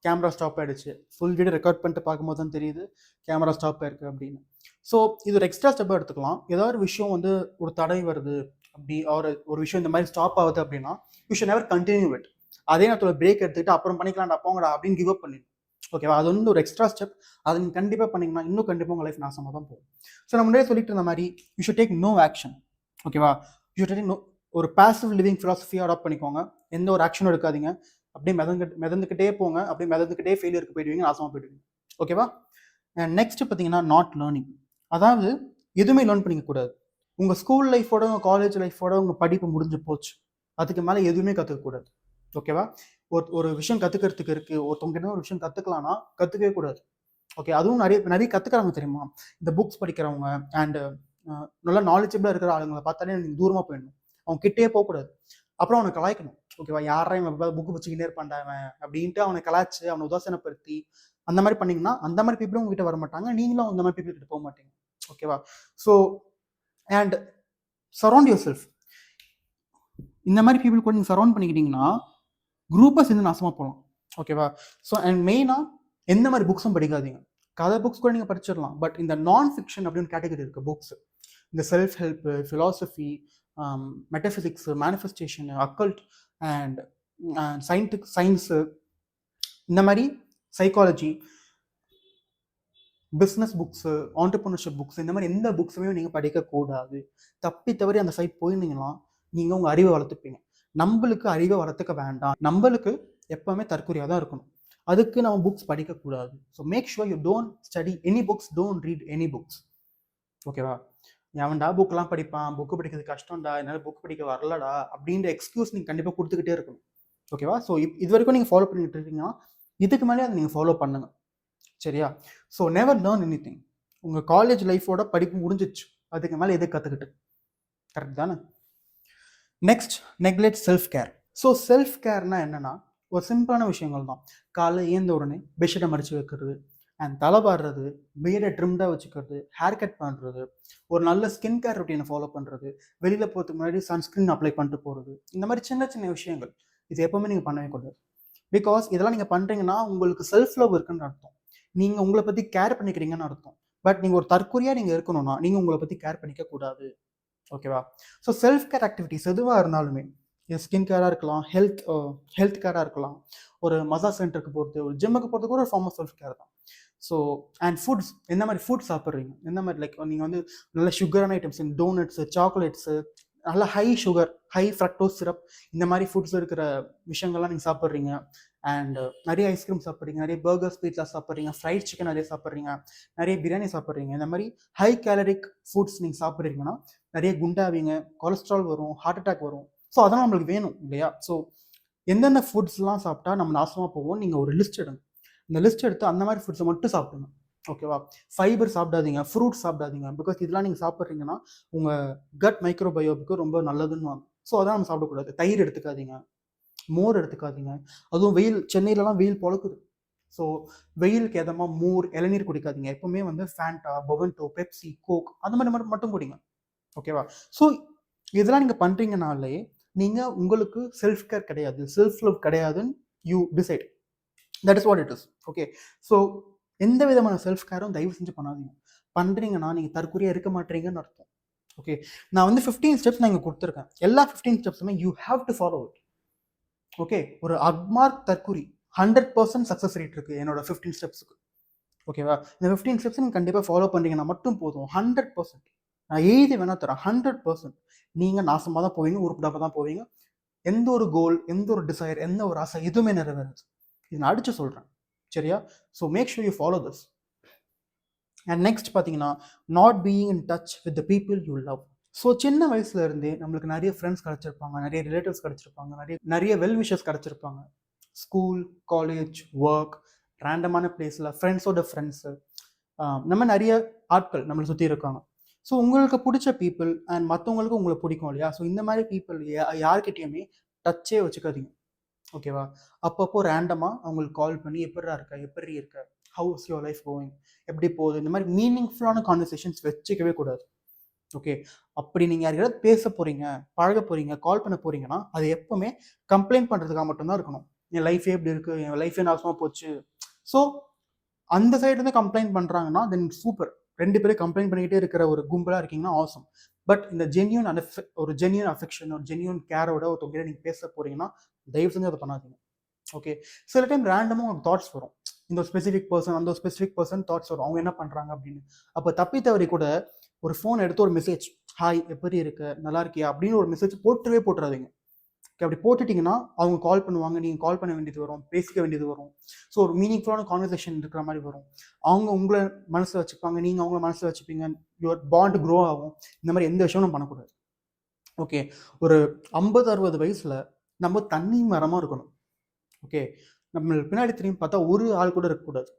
[SPEAKER 1] கேமரா ஸ்டாப் ஆகிடுச்சு. ஃபுல் வீடியோ ரெக்கார்ட் பண்ணிட்டு பார்க்கும்போது தான் தெரியுது கேமரா ஸ்டாப் ஆயிருக்கு அப்படின்னு. ஸோ இது ஒரு எக்ஸ்ட்ரா ஸ்டெப்பாக எடுத்துக்கலாம். ஏதாவது ஒரு விஷயம் வந்து ஒரு தடை வருது அப்படி, ஒரு விஷயம் இந்த மாதிரி ஸ்டாப் ஆகுது அப்படின்னா you should never continue it. அதே நேரத்தில் பிரேக் எடுத்துக்கிட்டு அப்புறம் பண்ணிக்கலாம்டா போங்கடா அப்படின்னு கிவ் அப் பண்ணிடும். ஓகேவா? அது வந்து ஒரு எக்ஸ்ட்ரா ஸ்டெப். அதை நீங்கள் கண்டிப்பாக பண்ணிங்கன்னா இன்னும் கண்டிப்பாக உங்கள் லைஃப் நாசமாக தான் போகும். ஸோ நம்ம முன்னாடியே சொல்லிட்டு இருந்த மாதிரி you should take no action. ஓகேவா? யூ ஷுட் டேக் நோ, ஒரு பாசிவ் லிவிங் ஃபிலாசபியை அடாப்ட் பண்ணிக்கோங்க. எந்த ஒரு ஆக்ஷனும் எடுக்காதீங்க. அப்படியே மிதந்துக்கிட்டே போங்க. அப்படியே மிதந்துக்கிட்டே ஃபெயிலியருக்கு போயிடுவீங்க, நாசமாக போயிடுவீங்க. ஓகேவா? நெக்ஸ்ட் பார்த்தீங்கன்னா நாட் லேர்னிங். அதாவது எதுவுமே லேர்ன் பண்ணிக்கக்கூடாது. உங்கள் ஸ்கூல் லைஃபோட உங்கள் காலேஜ் லைஃபோட உங்கள் படிப்பு முடிஞ்சு போச்சு. அதுக்கு மேலே எதுவுமே கற்றுக்கக்கூடாது. ஓகேவா? ஒரு விஷயம் கற்றுக்கிறதுக்கு இருக்குது, ஒருத்தவங்க ஒரு விஷயம் கற்றுக்கலான்னா கற்றுக்கவே கூடாது. ஓகே? அதுவும் நிறைய கற்றுக்கிறாங்க தெரியுமா? இந்த புக்ஸ் படிக்கிறவங்க அண்டு நல்லா நாலேஜபிளாக இருக்கிற ஆளுங்களை பார்த்தாலே நீங்கள் தூரமாக போயிடணும். அவங்க கிட்டே போகக்கூடாது. அப்புறம் அவனை கலாய்க்கணும். ஓகேவா? யாரையும் இவன் புக்கு வச்சுக்கிட்டே இருப்பான்டாவன் அப்படின்ட்டு அவனை கலாய்ச்சி அவனை உதாசனப்படுத்தி அந்த மாதிரி பண்ணிங்கன்னா அந்த மாதிரி பீப்புளும் உங்ககிட்ட வர மாட்டாங்க, நீங்களும் அந்த மாதிரி பீப்புள் கிட்ட போக மாட்டீங்க. ஓகேவா? So and surround your self. இந்த மாதிரி பீப்புள் கூட நீங்கள் சரௌண்ட் பண்ணிக்கிட்டீங்கன்னா குரூப்பாக சேர்ந்து நாசமாக போகலாம். ஓகேவா? ஸோ அண்ட் மெயினாக எந்த மாதிரி புக்ஸும் படிக்காதீங்க. கதை புக்ஸ் கூட நீங்கள் படிச்சிடலாம், பட் இந்த நான் ஃபிக்ஷன் அப்படின்னு கேட்டகரி இருக்குது புக்ஸ். இந்த self help, philosophy, metaphysics, manifestation, occult and science, இந்த மாதிரி psychology, business books, entrepreneurship books, இந்த மாதிரி எந்த புக்ஸுமே நீங்கள் படிக்கக்கூடாது. தப்பி தவறி அந்த சைட் போயிருந்தீங்கன்னா நீங்கள் உங்கள் அறிவை வளர்த்துப்பீங்க. நம்மளுக்கு அறிவை வளர்த்துக்க வேண்டாம். நம்மளுக்கு எப்போவுமே தற்கொலையாக தான் இருக்கணும். அதுக்கு நம்ம புக்ஸ் படிக்கக்கூடாது. So make sure you don't study any books, don't read any books. ஓகேவா? எவன்டா புக்கெலாம் படிப்பான், புக்கு படிக்கிறது கஷ்டம்டா, என்னால் புக் படிக்க வரலடா அப்படின்ற எக்ஸ்கியூஸ் நீங்கள் கண்டிப்பாக கொடுத்துக்கிட்டே இருக்கணும். ஓகேவா? ஸோ இது வரைக்கும் நீங்கள் ஃபாலோ பண்ணிட்டு இருக்கீங்கன்னா இதுக்கு மேலே அதை நீங்கள் ஃபாலோ பண்ணுங்கள். சரியா? So never learn anything. உங்கள் காலேஜ் லைஃபோட படிப்பு முடிஞ்சிச்சு, அதுக்கு மேலே எது கற்றுக்கிட்டு. கரெக்ட் தானே? Next, neglect self care. So self கேர்னா என்னன்னா ஒரு சிம்பிளான விஷயங்கள் தான். காலைல ஏந்த உடனே பெட்ஷீட்டை மடித்து வைக்கிறது, அண்ட் தலை பாடுறது, பியர்டை ட்ரிம்டாக வச்சுக்கிறது, ஹேர் கட் பண்ணுறது, ஒரு நல்ல ஸ்கின் கேர் ரொட்டீனை ஃபாலோ பண்ணுறது, வெளியில் போகிறதுக்கு முன்னாடி சன்ஸ்க்ரீன் அப்ளை பண்ணிட்டு போகிறது, இந்த மாதிரி சின்ன சின்ன விஷயங்கள் இது எப்போவுமே நீங்கள் பண்ணவே கூடாது. பிகாஸ் இதெல்லாம் நீங்கள் பண்ணுறீங்கன்னா உங்களுக்கு செல்ஃப் லவ் இருக்குன்னு அர்த்தம். நீங்கள் உங்களை பற்றி கேர் பண்ணிக்கிறீங்கன்னு அர்த்தம். பட் நீங்கள் ஒரு தற்கொலையாக நீங்கள் இருக்கணும்னா நீங்கள் உங்களை பற்றி கேர் பண்ணிக்க கூடாது. ஓகேவா? ஸோ செல்ஃப் கேர் ஆக்டிவிட்டிஸ் எதுவாக இருந்தாலுமே, இது ஸ்கின் கேராக இருக்கலாம், ஹெல்த் கேராக இருக்கலாம், ஒரு மசாஜ் சென்டருக்கு போகிறது, ஒரு ஜிம்முக்கு போகிறது கூட ஒரு ஃபார்ம் ஆஃப் செல்ஃப் கேர் தான். ஸோ அண்ட் ஃபுட்ஸ், எந்த மாதிரி ஃபுட் சாப்பிட்றீங்க, எந்த மாதிரி லைக் நீங்கள் வந்து நல்ல சுகரான ஐட்டம்ஸ், டோனட்ஸு, சாக்லேட்ஸு, நல்ல high sugar, high fructose syrup, இந்த மாதிரி ஃபுட்ஸ் இருக்கிற விஷயங்கள்லாம் நீங்கள் சாப்பிட்றீங்க. அண்ட் நிறைய ஐஸ்கிரீம் சாப்பிட்றீங்க, நிறைய பர்கர்ஸ், பீட்சா சாப்பிட்றீங்க, ஃப்ரைட் சிக்கன் நிறைய சாப்பிட்றீங்க, நிறைய பிரியாணி சாப்பிட்றீங்க. இந்த மாதிரி ஹை கேலரிக் ஃபுட்ஸ் நீங்கள் சாப்பிட்றீங்கன்னா நிறைய குண்டாவீங்க, கொலஸ்ட்ரால் வரும், ஹார்ட் அட்டாக் வரும். ஸோ அதெல்லாம் நம்மளுக்கு வேணும் இல்லையா? ஸோ எந்தெந்த ஃபுட்ஸ்லாம் சாப்பிட்டா நம்ம நாசமாக போவோம் நீங்கள் ஒரு லிஸ்ட் எடுங்க. இந்த லிஸ்ட் எடுத்து அந்த மாதிரி ஃபுட்ஸை மட்டும் சாப்பிடுங்க. ஓகேவா? ஃபைபர் சாப்பிடாதீங்க, ஃப்ரூட்ஸ் சாப்பிடாதீங்க. பிகாஸ் இதெல்லாம் நீங்கள் சாப்பிட்றீங்கன்னா உங்கள் கட் மைக்ரோபயோவுக்கு ரொம்ப நல்லதுன்னு வாங்க. ஸோ அதான் நம்ம சாப்பிடக்கூடாது. தயிர் எடுத்துக்காதீங்க, மோர் எடுத்துக்காதீங்க. அதுவும் வெயில், சென்னையிலலாம் வெயில் பொழக்குது. ஸோ வெயிலுக்கு எதமாக மோர், இளநீர் குடிக்காதீங்க. எப்பவுமே வந்து ஃபேண்டா, பொவென்டோ, பெப்சி, கோக் அந்த மாதிரி மட்டும் குடிங்க. ஓகேவா? ஸோ இதெல்லாம் நீங்கள் பண்ணுறீங்கனாலே நீங்கள் உங்களுக்கு செல்ஃப் கேர் கிடையாது, செல்ஃப் லவ் கிடையாதுன்னு you decide. That is what it is. Okay? So எந்த விதமான செல்ஃப் கேரும் தயவு செஞ்சு பண்ணாதீங்க. பண்ணுறீங்கன்னா நீங்கள் தற்கொலையாக இருக்க மாட்டீங்கன்னு அர்த்தம். ஓகே? நான் வந்து 15 ஸ்டெப்ஸ் நான் இங்கே கொடுத்துருக்கேன். எல்லா 15 ஸ்டெப்ஸுமே you have to follow it. Okay? ஒரு அக்மார்க் தற்கொலை 100% சக்ஸஸ் ரேட் இருக்குது என்னோட 15 ஸ்டெப்ஸுக்கு. ஓகேவா? இந்த 15 ஸ்டெப்ஸ் நீங்கள் கண்டிப்பாக ஃபாலோ பண்ணுறீங்கன்னா மட்டும் போதும். 100%. நான் எழுதி வேணா தரேன். 100% நீங்கள் நாசமாக தான் போவீங்க, உருப்படாம தான் போவீங்க. எந்த ஒரு கோல், எந்த ஒரு டிசைர், எந்த ஒரு ஆசை எதுவுமே நிறைவேறாது. இது நான் அடிச்சு சொல்கிறேன். சரியா? So make sure you follow this. And next பார்த்தீங்கன்னா not being in touch with the people you love. So சின்ன வயசுல இருந்தே நம்மளுக்கு நிறைய ஃப்ரெண்ட்ஸ் கிடச்சிருப்பாங்க, நிறைய ரிலேட்டிவ்ஸ் கிடச்சிருப்பாங்க, நிறைய வெல் விஷஸ் கிடச்சிருப்பாங்க. ஸ்கூல், காலேஜ், ஒர்க், ரேண்டமான பிளேஸில் ஃப்ரெண்ட்ஸோட ஃப்ரெண்ட்ஸு, நம்ம நிறைய ஆட்கள் நம்மளை சுற்றி இருக்காங்க. ஸோ உங்களுக்கு பிடிச்ச பீப்புள் அண்ட் மற்றவங்களுக்கு உங்களை பிடிக்கும் இல்லையா? ஸோ இந்த மாதிரி பீப்புள் யார்கிட்டயுமே டச்சே வச்சுக்காதீங்க. ஓகேவா? அப்பப்போ ரேண்டமாக அவங்களுக்கு கால் பண்ணி எப்படிடா இருக்க, எப்படி இருக்க, how is your life going, எப்படி போகுது, இந்த மாதிரி மீனிங்ஃபுல்லான கான்வர்சேஷன்ஸ் வச்சுக்கவே கூடாது. ஓகே, அப்படி நீங்கள் யாரையாவது பேச போகிறீங்க, பழக போகிறீங்க, கால் பண்ண போகிறீங்கன்னா அது எப்போவுமே கம்ப்ளைண்ட் பண்ணுறதுக்காக மட்டும்தான் இருக்கணும். என் லைஃபே எப்படி இருக்குது, என் லைஃபே நாசமாக போச்சு. ஸோ அந்த சைடு இருந்து கம்ப்ளைண்ட் பண்ணுறாங்கன்னா தென் சூப்பர். 2 பேரும் கம்ப்ளைண்ட் பண்ணிக்கிட்டே இருக்கிற ஒரு கும்பலாக இருக்கீங்கன்னா ஆசம். பட் இந்த ஒரு ஜென்யூன் அஃபெக்ஷன், ஒரு ஜென்யூன் கேரோட ஒருத்தவங்க நீங்கள் பேச போகிறீங்கன்னா தயவு செஞ்சு அதை பண்ணாதீங்க. ஓகே, சில டைம் ரேண்டமாக உங்களுக்கு தாட்ஸ் வரும். இந்த ஸ்பெசிஃபிக் பர்சன், அந்த ஸ்பெசிஃபிக் பர்சன் தாட்ஸ் வரும், அவங்க என்ன பண்ணுறாங்க அப்படின்னு. அப்போ தப்பி தவறி கூட ஒரு ஃபோன் எடுத்து ஒரு மெசேஜ், ஹாய் எப்படி இருக்க, நல்லா இருக்கியா அப்படின்னு ஒரு மெசேஜ் போட்டுறாதீங்க. அப்படி போட்டுட்டிங்கன்னா அவங்க கால் பண்ணுவாங்க, நீங்கள் கால் பண்ண வேண்டியது வரும், பேசிக்க வேண்டியது வரும். ஸோ ஒரு மீனிங்ஃபுல்லான கான்வர்சேஷன் இருக்கிற மாதிரி வரும். அவங்க உங்களை மனசில் வச்சுப்பாங்க, நீங்கள் அவங்கள மனசில் வச்சுப்பீங்க, யுவர் பாண்ட் க்ரோ ஆகும். இந்த மாதிரி எந்த விஷயமும் நம்ம பண்ணக்கூடாது. ஓகே, ஒரு 50-60 வயசில் நம்ம தண்ணி மரமாக இருக்கணும். ஓகே, நம்மளுக்கு பின்னாடி திரும்பி பார்த்தா ஒரு ஆள் கூட இருக்கக்கூடாது.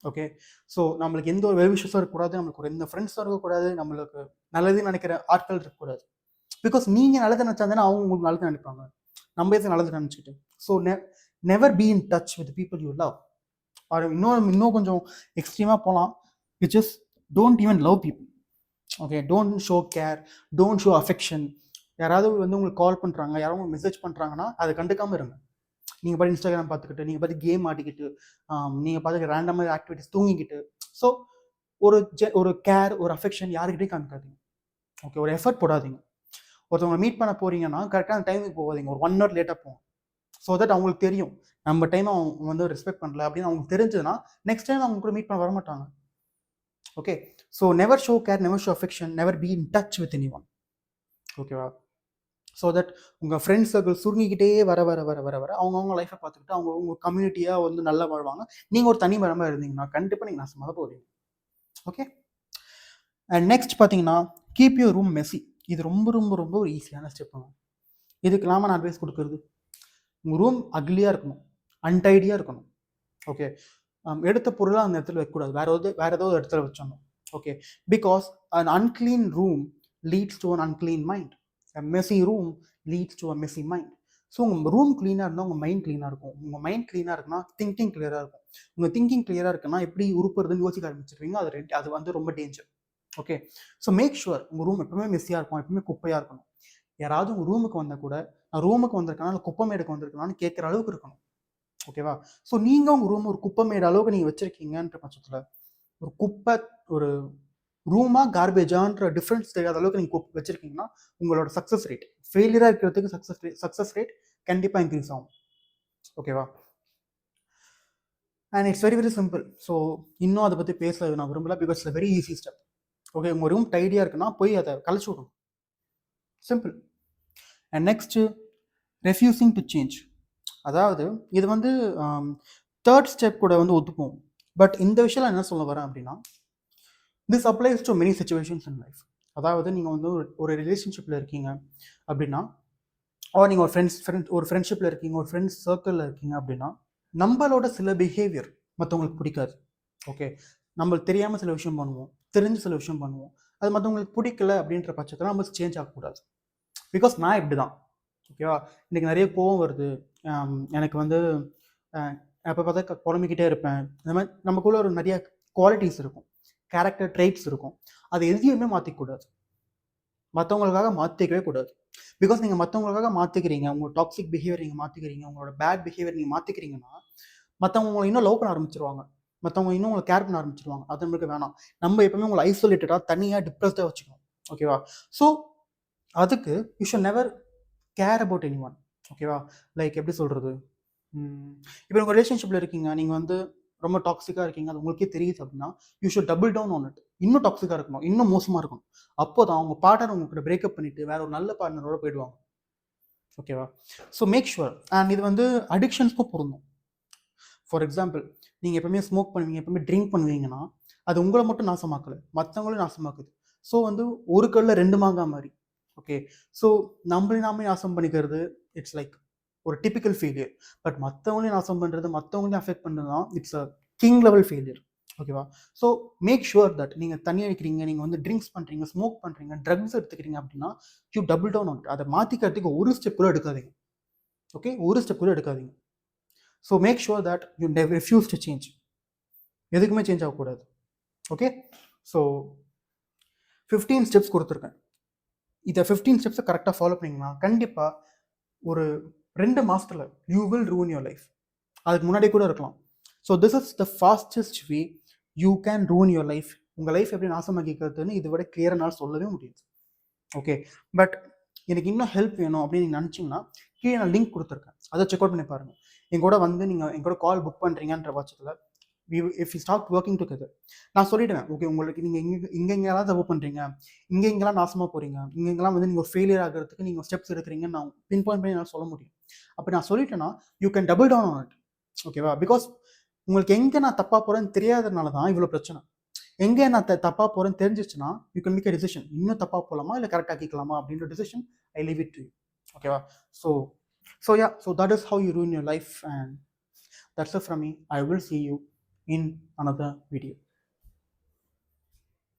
[SPEAKER 1] ஓகே, ஸோ நம்மளுக்கு எந்த ஒரு வெல்விஷஸும் இருக்கக்கூடாது, நம்மளுக்கு ஒரு எந்த ஃப்ரெண்ட்ஸும் இருக்கக்கூடாது, நம்மளுக்கு நல்லது நினைக்கிற ஆட்கள் இருக்கக்கூடாது. பிகாஸ் நீங்கள் நல்லது நினச்சா தானே அவங்க உங்களுக்கு நல்லது நினைப்பாங்க, நம்ம எது நல்லது நினச்சிக்கிட்டு. So never be in touch with people you love. Or இன்னும் கொஞ்சம் எக்ஸ்ட்ரீமாக போகலாம், which is don't even love people. Okay, don't show care, don't show affection. யாராவது வந்து உங்களுக்கு கால் பண்ணுறாங்க, யாராவது உங்களுக்கு மெசேஜ் பண்ணுறாங்கன்னா அதை கண்டுக்காமல் இருங்க. நீங்கள் பார்த்து இன்ஸ்டாகிராம் பார்த்துக்கிட்டு, நீங்கள் பார்த்து கேம் ஆடிக்கிட்டு, நீங்கள் பார்த்து ரேண்டமாக ஆக்டிவிட்டிஸ் தூங்கிக்கிட்டு, ஸோ ஒரு கேர், ஒரு அஃபெக்ஷன் யாருக்கிட்டையும் காமிக்காதீங்க. ஓகே, ஒரு எஃபர்ட் போடாதீங்க. ஒருத்தவங்க மீட் பண்ண போகிறீங்கன்னா கரெக்டான டைமுக்கு போகாதீங்க, ஒரு 1 hour லேட்டாக போகும். ஸோ தட் அவங்களுக்கு தெரியும் நம்ம டைம் அவங்க வந்து ரெஸ்பெக்ட் பண்ணல அப்படின்னு அவங்களுக்கு தெரிஞ்சதுன்னா நெக்ஸ்ட் டைம் அவங்க கூட மீட் பண்ண வர மாட்டாங்க. Okay, so never show care, never show affection, never be in touch with anyone. ஓகேவா? ஸோ தட் உங்கள் ஃப்ரெண்ட்ஸ் சர்க்கிள் சுருங்கிக்கிட்டே வர அவங்கவுங்க லைஃப்பை பார்த்துக்கிட்டு அவங்க கம்யூனிட்டியாக வந்து நல்லா வாழ்வாங்க. நீங்கள் ஒரு தனி மரமாக இருந்தீங்கன்னா கண்டிப்பாக நீங்கள் நாசமாக போவீங்க. ஓகே, அண்ட் நெக்ஸ்ட் பார்த்தீங்கன்னா கீப் யூர் ரூம் மெஸ்ஸி. இது ரொம்ப ரொம்ப ரொம்ப ஒரு ஈஸியான ஸ்டெப்புங்க. இதுக்கு இல்லாமல் நான் அட்வைஸ் கொடுக்குறது, உங்கள் ரூம் அக்லியாக இருக்கணும், அன்டைடியாக இருக்கணும். ஓகே, எடுத்த பொருளாக அந்த இடத்துல வைக்கக்கூடாது, வேறு ஏதாவது இடத்துல வச்சிடணும். Okay, because an unclean room leads to an unclean mind. A messy room leads to a messy mind. So உங்கள் ரூம் க்ளீனாக இருந்தால் உங்கள் மைண்ட் க்ளீனாக இருக்கும். உங்கள் மைண்ட் க்ளீனாக இருக்குன்னா திங்கிங் கிளியராக இருக்கும். உங்கள் திங்கிங் கிளியராக இருக்குன்னா எப்படி உருப்புறதுன்னு யோசிக்க ஆரம்பிச்சிருவீங்க. அது வந்து ரொம்ப danger. Okay, so make sure உங்கள் ரூம் எப்பவுமே மெஸ்ஸியாக இருக்கும், எப்பவுமே குப்பையாக இருக்கணும். யாராவது உங்கள் ரூமுக்கு வந்தால் கூட நான் ரூமுக்கு வந்திருக்கேனா இல்லை குப்பை மேடுக்கு வந்திருக்கேனான்னு கேட்குற அளவுக்கு இருக்கணும். ஓகேவா? ஸோ நீங்கள் உங்கள் ரூம் ஒரு குப்பை மேடு அளவுக்கு நீங்கள் வச்சுருக்கீங்கன்ற பட்சத்தில் ஒரு குப்பை ஒரு ரூமா கார்பேஜான்ற டிஃப்ரென்ஸ் தெரியாத அளவுக்கு நீங்கள் வச்சிருக்கீங்கன்னா உங்களோட சக்ஸஸ் ரேட், ஃபெயிலியராக இருக்கிறதுக்கு சக்ஸஸ் ரேட் கண்டிப்பாக இன்க்ரீஸ் ஆகும். ஓகேவா? And it's very very simple. So இன்னும் அதை பற்றி பேச நான் விரும்பல, because it's very easy step. Okay, உங்கள் ரூம் டைடியாக இருக்குன்னா போய் அதை கழிச்சு விடணும். Simple. And next refusing to change. அதாவது இது வந்து தேர்ட் ஸ்டெப் கூட வந்து ஒத்துப்போம். பட் இந்த விஷயம் என்ன சொல்ல வரேன் அப்படின்னா, this applies to many situations in life. அதாவது நீங்கள் வந்து ஒரு ரிலேஷன்ஷிப்பில் இருக்கீங்க அப்படின்னா, நீங்கள் ஒரு ஃப்ரெண்ட்ஷிப்பில் இருக்கீங்க, ஒரு ஃப்ரெண்ட்ஸ் சர்க்கிளில் இருக்கீங்க அப்படின்னா, நம்மளோட சில பிஹேவியர் மற்றவங்களுக்கு பிடிக்காது. ஓகே, நம்மளுக்கு தெரியாமல் சில விஷயம் பண்ணுவோம், தெரிஞ்சு சில விஷயம் பண்ணுவோம். அது மற்றவங்களுக்கு பிடிக்கல அப்படின்ற பட்சத்தில் நம்ம சேஞ்ச் ஆகக்கூடாது. பிகாஸ் நான் இப்படி தான். ஓகேவா? இன்றைக்கி நிறைய கோவம் வருது, எனக்கு வந்து எப்போ பார்த்தா புலம்பிக்கிட்டே இருப்பேன். இந்த மாதிரி நமக்குள்ள ஒரு நிறைய குவாலிட்டிஸ் இருக்கும், கேரக்டர் ட்ரைட்ஸ் இருக்கும். அது எதையுமே மாற்றிக்கூடாது, மற்றவங்களுக்காக மாற்றிக்கவே கூடாது. பிகாஸ் நீங்கள் மற்றவங்களுக்காக மாற்றிக்கிறீங்க, உங்கள் டாக்ஸிக் பிஹேவியர் நீங்கள் மாற்றிக்கிறீங்க, உங்களோட பேட் பிஹேவியர் நீங்கள் மாற்றிக்கிறீங்கன்னா மற்றவங்க உங்களை இன்னும் லவ் பண்ண ஆரம்பிச்சிருவாங்க, மற்றவங்க இன்னும் உங்களை கேர் பண்ண ஆரம்பிச்சிருவாங்க. அது நம்மளுக்கு வேணாம். நம்ம எப்பவுமே உங்களை ஐசோலேட்டடாக தனியாக டிப்ரெஸ்டாக வச்சுக்கணும். ஓகேவா? ஸோ அதுக்கு you should never care about any one. ஓகேவா? லைக் எப்படி சொல்கிறது, இப்போ உங்கள் ரிலேஷன்ஷிப்பில் இருக்கீங்க, நீங்கள் வந்து ரொம்ப டாக்ஸிக்காக இருக்கீங்க, அது உங்களுக்கே தெரியுது அப்படின்னா you should double down on it. இன்னும் டாக்ஸிக்காக இருக்கணும், இன்னும் மோசமாக இருக்கணும். அப்போ தான் அவங்க பார்ட்னர் உங்கள்கிட்ட பிரேக்கப் பண்ணிவிட்டு வேற ஒரு நல்ல பார்ட்னரோட போயிடுவாங்க. ஓகேவா? So make sure. அண்ட் இது வந்து அடிக்ஷன்ஸ்க்கும் பொருந்தும். ஃபார் எக்ஸாம்பிள், நீங்கள் எப்பவுமே ஸ்மோக் பண்ணுவீங்க, எப்பவுமே ட்ரிங்க் பண்ணுவீங்கன்னா அது உங்களை மட்டும் நாசமாக்கலை, மற்றவங்களும் நாசமாக்குது. ஸோ வந்து ஒரு கல்ல 2 மாங்காய் மாதிரி. ஓகே, ஸோ நாமே நாசம் பண்ணிக்கிறது இட்ஸ் லைக் ஒரு டிபிக்கல் ஃபெயிலியர். பட் மற்றவங்களையும் நாசம் பண்ணுறது, மற்றவங்களையும் அஃபெக்ட் பண்ணுறது தான் it's a king level failure. ஓகேவா? ஸோ மேக் ஷுர் தட் நீங்கள் தண்ணி அடிக்கிறீங்க, நீங்கள் வந்து ட்ரிங்க்ஸ் பண்ணுறீங்க, ஸ்மோக் பண்ணுறீங்க, ட்ரக்ஸ் எடுத்துக்கிறீங்க அப்படின்னா you double down on it. அதை மாற்றிக்கிறதுக்கு ஒரு ஸ்டெப் கூட எடுக்காதீங்க. ஓகே, ஒரு ஸ்டெப் கூட எடுக்காதீங்க. So make sure that you refuse to change. எதுக்குமே சேஞ்ச் ஆகக்கூடாது. ஓகே, ஸோ 15 ஸ்டெப்ஸ் கொடுத்துருக்கேன். இதை 15 ஸ்டெப்ஸை கரெக்டாக ஃபாலோ பண்ணிங்கன்னா கண்டிப்பாக ஒரு 2 மாதத்தில் you will ruin your life. அதுக்கு முன்னாடி கூட இருக்கலாம். So this is the fastest way you can ruin your life. உங்கள் லைஃப் எப்படி நாசமாக்கிக்கிறதுன்னு இதை விட கிளியராக சொல்லவே முடியாது. ஓகே, பட் எனக்கு இன்னும் ஹெல்ப் வேணும் அப்படின்னு நீங்கள் நினச்சிங்கன்னா கீழே நான் லிங்க் கொடுத்துருக்கேன், அதை செக் அவுட் பண்ணி பாருங்கள். எங்கூட வந்து நீங்கள் எங்கூட கால் புக் பண்ணுறீங்கன்ற பட்சத்தில் if you start working together, நான் சொல்லிடுவேன். ஓகே, உங்களுக்கு நீங்கள் இங்கெங்கெல்லாம் தப்பு பண்ணுறீங்க, இங்கெங்கெல்லாம் நாசமாக போகிறீங்க, இங்கெங்கெல்லாம் வந்து நீங்கள் ஃபெயிலியர் ஆகிறதுக்கு நீங்கள் ஸ்டெப்ஸ் எடுக்கிறீங்கன்னு நான் பின் பாயிண்ட் பண்ணி என்னால் சொல்ல முடியும். அப்படி நான் சொல்லிட்டேன்னா you can double down on it. ஓகேவா? பிகாஸ் உங்களுக்கு எங்கே நான் தப்பாக போகிறேன்னு தெரியாததுனால தான் இவ்வளோ பிரச்சனை. எங்கே நான் தப்பாக போகிறேன்னு தெரிஞ்சிச்சுன்னா you can make a decision. இன்னும் தப்பாக போகலாமா இல்லை கரெக்டாக ஆக்கிக்கலாமா அப்படின்ற decision I leave it to you. ஓகேவா? So that is how you ruin your life, and that's it from me. I will see you in another video.